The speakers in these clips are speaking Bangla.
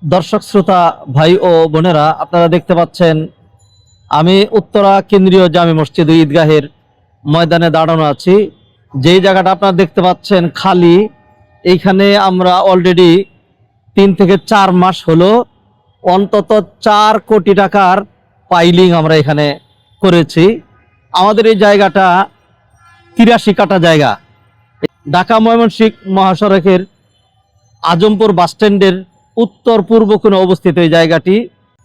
দর্শক শ্রোতা ভাই ও বোনেরা, আপনারা দেখতে পাচ্ছেন আমি উত্তরা কেন্দ্রীয় জামে মসজিদ ঈদগাহের ময়দানে দাঁড়ানো আছি। যেই জায়গাটা আপনারা দেখতে পাচ্ছেন খালি, এইখানে আমরা অলরেডি 3 থেকে 4 মাস হলো অন্তত 4 কোটি টাকার পাইলিং আমরা এখানে করেছি। আমাদের এই জায়গাটা 83 কাঠা জায়গা, ঢাকা ময়মনসিংহ মহাসড়কের আজমপুর বাসস্ট্যান্ডের উত্তর পূর্ব কোণে অবস্থিত এই জায়গাটি।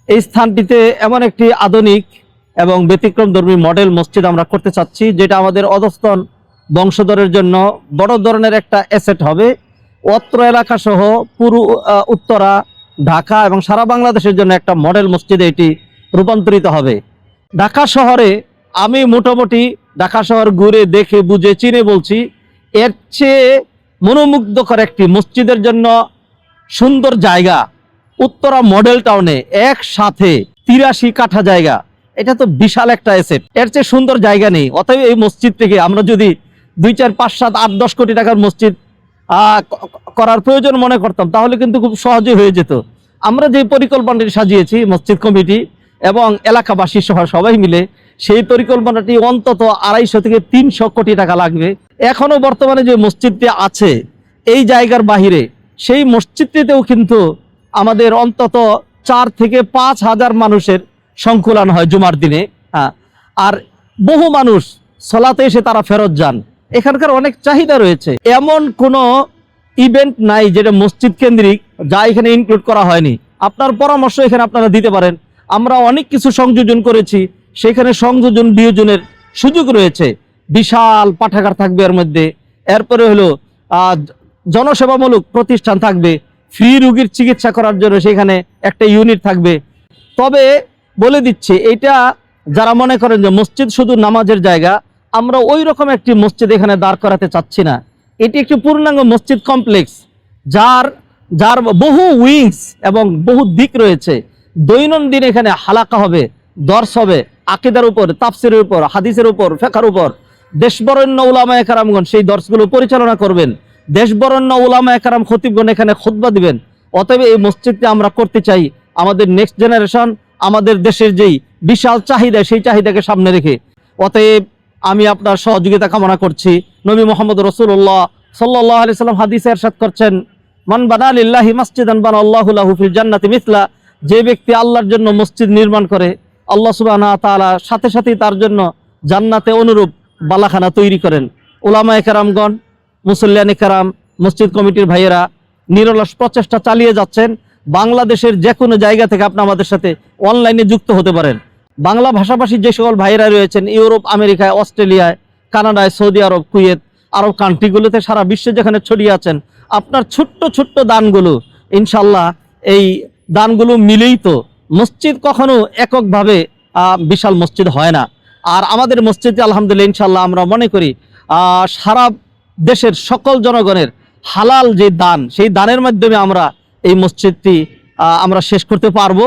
এই স্থানটিতে এমন একটি আধুনিক এবং ব্যতিক্রমধর্মী মডেল মসজিদ আমরা করতে চাচ্ছি, যেটা আমাদের অধস্তন বংশধরের জন্য বড় ধরনের একটা অ্যাসেট হবে। অত্র এলাকা সহ পুরো উত্তরা, ঢাকা এবং সারা বাংলাদেশের জন্য একটা মডেল মসজিদে এটি রূপান্তরিত হবে। ঢাকা শহরে আমি মোটামুটি ঢাকা শহর ঘুরে দেখে বুঝে চিনে বলছি, এর চেয়ে মনোমুগ্ধকর একটি মসজিদের জন্য সুন্দর জায়গা উত্তরা মডেল টাউনে একসাথে 83 কাঠা জায়গা, এটা তো বিশাল একটা অ্যাসেট। এর চেয়ে সুন্দর জায়গা নেই। অতএব এই মসজিদ থেকে আমরা যদি 2, 4, 5, 7, 8, 10 কোটি টাকার মসজিদ করার প্রয়োজন মনে করতাম, তাহলে কিন্তু খুব সহজে হয়ে যেত। আমরা যে পরিকল্পনাটি সাজিয়েছি মসজিদ কমিটি এবং এলাকাবাসী সহ সবাই মিলে, সেই পরিকল্পনাটি অন্তত 250 থেকে 300 কোটি টাকা লাগবে। এখনো বর্তমানে যে মসজিদটি আছে এই জায়গার বাহিরে, সেই মসজিদটিতেও কিন্তু আমাদের অন্তত 4 থেকে 5 হাজার মানুষের সংকুলান হয় জুমার দিনে। আর বহু মানুষ সলাতে এসে তারা ফেরত যান। এখানকার অনেক চাহিদা রয়েছে। এমন কোনো ইভেন্ট নাই যেটা মসজিদ কেন্দ্রিক যা এখানে ইনক্লুড করা হয়নি। আপনার পরামর্শ এখানে আপনারা দিতে পারেন। আমরা অনেক কিছু সংযোজন করেছি, সেখানে সংযোজন বিয়োজনের সুযোগ রয়েছে। বিশাল পাঠাগার থাকবে এর মধ্যে, এরপরে হলো জনসেবামূলক প্রতিষ্ঠান থাকবে, ফ্রি রোগীর চিকিৎসা করার জন্য সেখানে একটা ইউনিট থাকবে। তবে বলে দিচ্ছি, এটা যারা মনে করেন যে মসজিদ শুধু নামাজের জায়গা, আমরা ওই রকম একটি মসজিদ এখানে দাঁড় করাতে চাচ্ছি না। এটি একটি পূর্ণাঙ্গ মসজিদ কমপ্লেক্স, যার বহু উইংস এবং বহু দিক রয়েছে। দৈনন্দিন এখানে হালাকা হবে, দর্স হবে, আকীদার উপর, তাফসিরের উপর, হাদিসের উপর, ফিকহের উপর। দেশবরেণ্য উলামায়ে কেরামগণ সেই দর্সগুলো পরিচালনা করবেন। দেশবরেণ্য উলামায়ে কেরাম খতিবগণ এখানে খুতবা দিবেন। অতএব এই মসজিদটি আমরা করতে চাই আমাদের নেক্সট জেনারেশন, আমাদের দেশের যেই বিশাল চাহিদা, সেই চাহিদাকে সামনে রেখে। অতএব আমি আপনার সহযোগিতা কামনা করছি। নবী মুহাম্মদ রাসূলুল্লাহ সাল্লাল্লাহু আলাইহি সাল্লাম হাদিসে ইরশাদ করছেন, মান বানা লিল্লাহি মাসজিদান বানাল্লাহু লাহু ফিল জান্নাতি মিসলা। যে ব্যক্তি আল্লাহর জন্য মসজিদ নির্মাণ করে, আল্লাহ সুবহানাহু ওয়া তাআলা সাথে সাথেই তার জন্য জান্নাতে অনুরূপ বালাখানা তৈরি করেন। উলামায়ে কেরামগণ, মুসল্লিয়ানে কেরাম, মসজিদ কমিটির ভাইয়েরা নিরলস প্রচেষ্টা চালিয়ে যাচ্ছেন। বাংলাদেশের যে কোনো জায়গা থেকে আপনি আমাদের সাথে অনলাইনে যুক্ত হতে পারেন। বাংলা ভাষাভাষী যে সকল ভাইয়েরা রয়েছেন ইউরোপ, আমেরিকায়, অস্ট্রেলিয়ায়, কানাডায়, সৌদি আরব, কুয়েত, আরব কান্ট্রিগুলোতে, সারা বিশ্বে যেখানে ছড়িয়ে আছেন, আপনার ছোট্ট ছোট্ট দানগুলো, ইনশাল্লাহ এই দানগুলো মিলেই তো মসজিদ কখনো এককভাবে বিশাল মসজিদ হয় না। আর আমাদের মসজিদে আলহামদুলিল্লাহ ইনশাল্লাহ আমরা মনে করি সারা দেশের সকল জনগণের হালাল যে দান, সেই দানের মাধ্যমে আমরা এই মসজিদটি আমরা শেষ করতে পারবো।